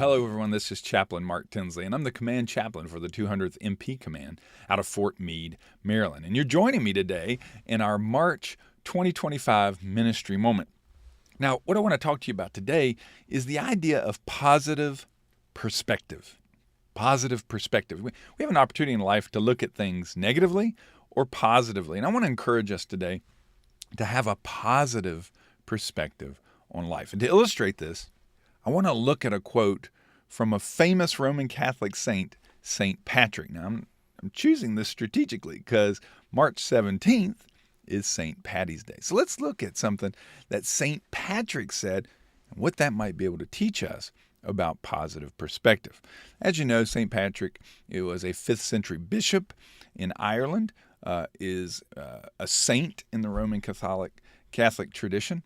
Hello, everyone. This is Chaplain Mark Tinsley, and I'm the command chaplain for the 200th MP Command out of Fort Meade, Maryland. And you're joining me today in our March 2025 ministry moment. Now, what I want to talk to you about today is the idea of positive perspective. Positive perspective. We have an opportunity in life to look at things negatively or positively. And I want to encourage us today to have a positive perspective on life. And to illustrate this, I want to look at a quote from a famous Roman Catholic saint, St. Patrick. Now, I'm choosing this strategically because March 17th is St. Patty's Day. So let's look at something that St. Patrick said and what that might be able to teach us about positive perspective. As you know, St. Patrick was a 5th century bishop in Ireland, is a saint in the Roman Catholic tradition.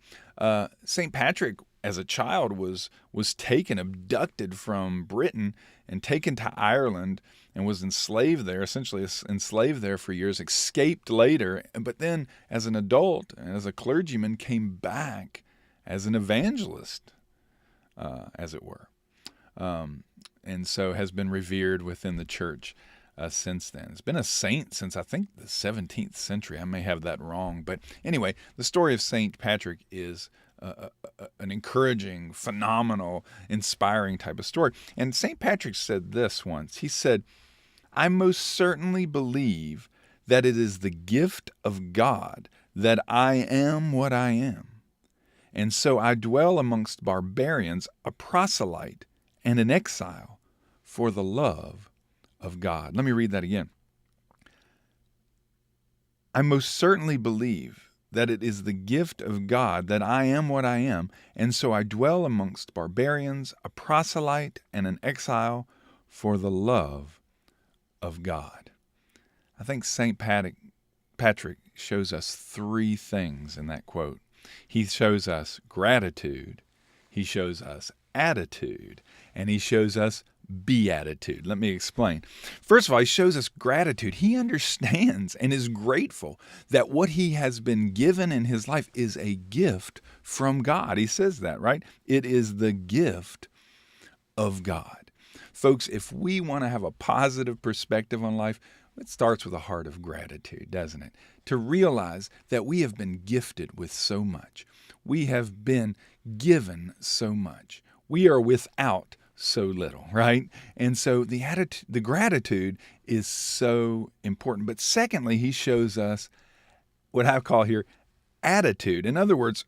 St. Patrick, as a child, was taken, abducted from Britain and taken to Ireland and was enslaved there, essentially enslaved there for years, escaped later, but then as an adult and as a clergyman came back as an evangelist, as it were. And so has been revered within the church since then. It's been a saint since, I think, the 17th century. I may have that wrong. But anyway, the story of St. Patrick is an encouraging, phenomenal, inspiring type of story. And St. Patrick said this once. He said, "I most certainly believe that it is the gift of God that I am what I am. And so I dwell amongst barbarians, a proselyte and an exile for the love of God." Let me read that again. "I most certainly believe that it is the gift of God that I am what I am, and so I dwell amongst barbarians, a proselyte and an exile for the love of God." I think St. Patrick shows us three things in that quote. He shows us gratitude, he shows us attitude, and he shows us beatitude. Let me explain. First of all, he shows us gratitude. He understands and is grateful that what he has been given in his life is a gift from God. He says that, right? It is the gift of God. Folks, if we want to have a positive perspective on life, it starts with a heart of gratitude, doesn't it? To realize that we have been gifted with so much. We have been given so much. We are without so little, right? And so the gratitude is so important. But secondly, he shows us what I call here attitude. In other words,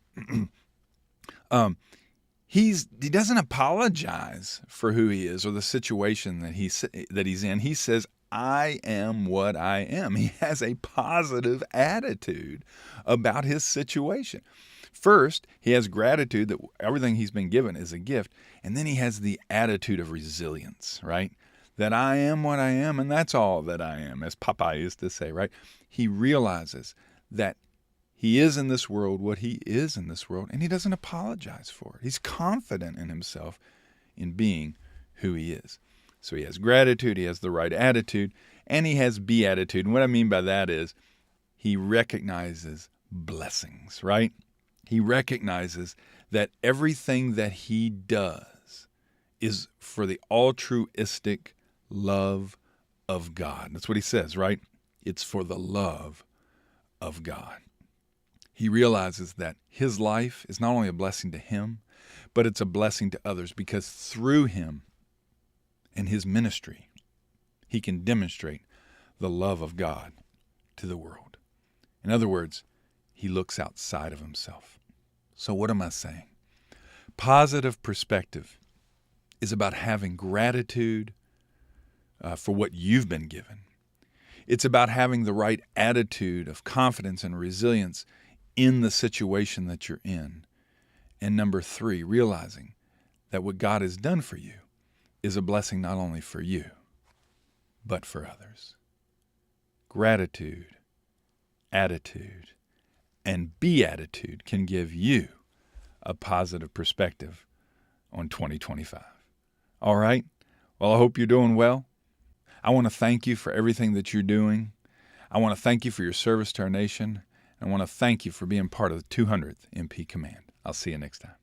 he doesn't apologize for who he is or the situation that he's in. He says, "I am what I am." He has a positive attitude about his situation. First, he has gratitude that everything he's been given is a gift. And then he has the attitude of resilience, right? That I am what I am, and that's all that I am, as Popeye used to say, right? He realizes that he is in this world what he is in this world, and he doesn't apologize for it. He's confident in himself in being who he is. So he has gratitude, he has the right attitude, and he has beatitude. And what I mean by that is he recognizes blessings, right? He recognizes that everything that he does is for the altruistic love of God. That's what he says, right? It's for the love of God. He realizes that his life is not only a blessing to him, but it's a blessing to others because through him and his ministry, he can demonstrate the love of God to the world. In other words, he looks outside of himself. So what am I saying? Positive perspective is about having gratitude for what you've been given. It's about having the right attitude of confidence and resilience in the situation that you're in. And number 3, realizing that what God has done for you is a blessing not only for you, but for others. Gratitude, attitude, and beatitude can give you a positive perspective on 2025. All right? Well, I hope you're doing well. I want to thank you for everything that you're doing. I want to thank you for your service to our nation. I want to thank you for being part of the 200th MP Command. I'll see you next time.